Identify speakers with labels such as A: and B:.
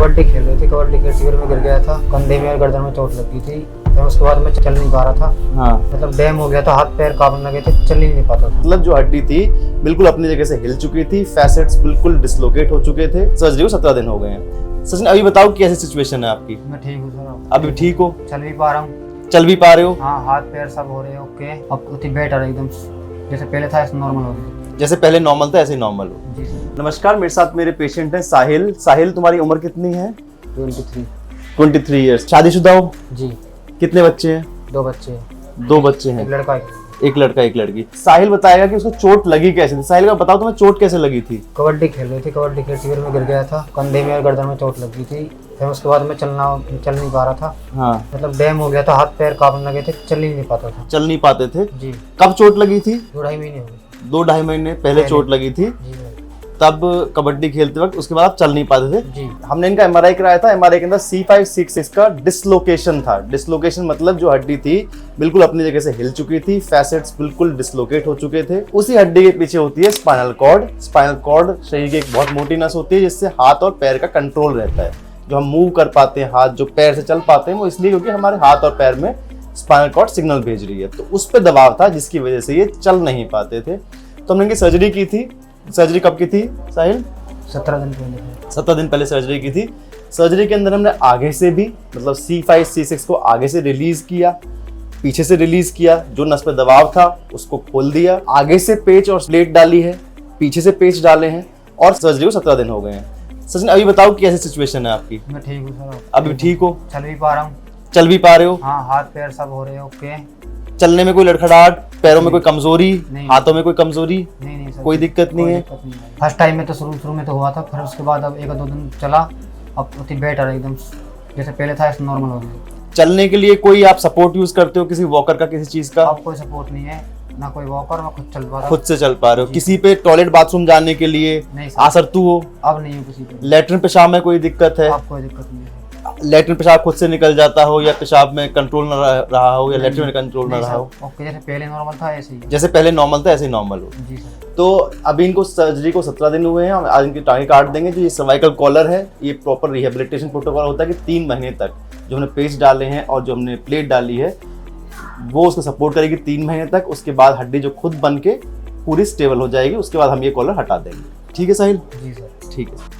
A: कबड्डी खेल रही थी, कबड्डी के शिविर में गिर गया था, कंधे में और गर्दन में चोट लगी थी। फिर उसके बाद मैं चल नहीं पा रहा था।
B: हाँ,
A: मतलब डैम हो गया था, हाथ पैर कांपने लगे थे, चल ही नहीं पाता था।
B: मतलब जो हड्डी थी बिल्कुल अपनी जगह से हिल चुकी थी, फैसेट्स बिल्कुल डिसलोकेट हो चुके थे। सर्जरी को 17 दिन हो गए हैं। सचिन, अभी बताओ कैसी सिचुएशन है आपकी?
A: मैं ठीक हूँ सर,
B: अभी ठीक हो?
A: चल भी पा रहा हूँ।
B: चल भी पा रहे हो?
A: हाँ, हाथ पैर सब हो रहे हैं ओके। अब उतनी बेटर है एकदम, जैसे पहले था ऐसे नॉर्मल हो गया।
B: जैसे पहले नॉर्मल था ऐसे ही नॉर्मल हो।
A: जी सर।
B: नमस्कार, मेरे साथ मेरे पेशेंट हैं साहिल। साहिल, तुम्हारी उम्र कितनी है?
A: 23।
B: 23 ईयर्स। शादीशुदा हो?
A: जी।
B: कितने बच्चे हैं?
A: 2 बच्चे हैं।
B: 2 बच्चे हैं।
A: एक लड़का
B: एक लड़का एक लड़की। साहिल बताएगा कि उसको चोट लगी कैसे थी। साहिल का बताओ, तुम्हें चोट कैसे लगी थी?
A: कबड्डी खेल रही थी, कबड्डी के शिविर में गिर गया था, कंधे में और गर्दन में चोट लगी थी। फिर उसके बाद मैं चल नहीं पा रहा था।
B: हाँ,
A: मतलब डैम हो गया था, हाथ पैर कांपने लगे थे, चल ही नहीं पाता था।
B: चल नहीं पाते थे।
A: जी।
B: कब चोट लगी थी?
A: 2-2.5 महीने हो गए।
B: 2-2.5 महीने पहले चोट लगी थी।
A: जी सर।
B: तब कबड्डी खेलते वक्त, उसके बाद आप चल नहीं पाते थे।
A: जी।
B: हमने इनका एमआरआई कराया था। एमआरआई के अंदर C5-C6 का डिसलोकेशन था। डिसलोकेशन मतलब जो हड्डी थी बिल्कुल अपनी जगह से हिल चुकी थी, फैसेट्स बिल्कुल डिसलोकेट हो चुके थे। उसी हड्डी के पीछे होती है स्पाइनल कॉर्ड। स्पाइनल कॉर्ड शरीर की एक बहुत मोटी नस होती है जिससे हाथ और पैर का कंट्रोल रहता है। जो हम मूव कर पाते हैं, हाथ जो पैर से चल पाते हैं, वो इसलिए क्योंकि हमारे हाथ और पैर में स्पाइनल कॉर्ड सिग्नल भेज रही है। तो उस पर दबाव था जिसकी वजह से ये चल नहीं पाते थे। तो हमने इनकी सर्जरी की थी। सर्जरी कब की थी साहिल?
A: 17 दिन पहले।
B: 17 दिन पहले सर्जरी की थी। सर्जरी के अंदर हमने आगे से भी, मतलब C5-C6 को आगे से रिलीज किया, पीछे से रिलीज किया। जो नस पे दबाव था उसको खोल दिया। आगे से पेच और प्लेट डाली है, पीछे से पेच डाले हैं, और सर्जरी को 17 दिन हो गए हैं। सचिन, अभी बताओ कैसी सिचुएशन है आपकी?
A: मैं ठीक हूँ सर।
B: अभी ठीक हो?
A: चल भी पा रहा हूँ।
B: चल भी पा रहे हो?
A: हाँ, हाथ पैर सब हो रहे हैं ओके।
B: चलने में कोई लड़खड़ाहट, पैरों में कोई कमजोरी,
A: नहीं।
B: हाथों में कोई कमजोरी?
A: नहीं सर,
B: कोई दिक्कत नहीं है?
A: फर्स्ट टाइम में तो शुरू में तो हुआ था, फिर उसके बाद अब 1-2 दिन चला, अब उतनी बेटर है एकदम, जैसे पहले था ऐसे नॉर्मल हो गया।
B: चलने के लिए कोई आप सपोर्ट यूज करते हो, किसी वॉकर का, किसी चीज का?
A: अब कोई सपोर्ट नहीं है, ना कोई वॉकर, मैं खुद चल पा रहा हूँ।
B: खुद से चल पा रहे हो? किसी पे टॉयलेट बाथरूम जाने के लिए
A: नहीं सर।
B: आसरतू हो?
A: अब नहीं हो किसी पे।
B: लेटरिन पेशाब में कोई दिक्कत है?
A: अब कोई दिक्कत नहीं है।
B: लेटरिन पेशाब खुद से निकल जाता हो, या पेशाब में कंट्रोल न रहा हो, या लेटरिन में कंट्रोल न
A: नहीं
B: रहा
A: सर,
B: हो?
A: ओके, जैसे पहले नॉर्मल था ऐसे ही है।
B: जैसे पहले नॉर्मल था ऐसे ही नॉर्मल हो।
A: जी सर।
B: तो अभी इनको सर्जरी को 17 दिन हुए हैं। हम आज इनकी टांगे काट देंगे। जो ये सर्वाइकल कॉलर है, ये प्रॉपर रिहेबिलिटेशन प्रोटोकॉल होता है कि 3 महीने तक जो हमने पेच डाले हैं और जो हमने प्लेट डाली है वो उसको सपोर्ट करेगी 3 महीने तक। उसके बाद हड्डी जो खुद बन के पूरी स्टेबल हो जाएगी, उसके बाद हम ये कॉलर हटा देंगे। ठीक है साहिल?
A: जी सर।
B: ठीक है।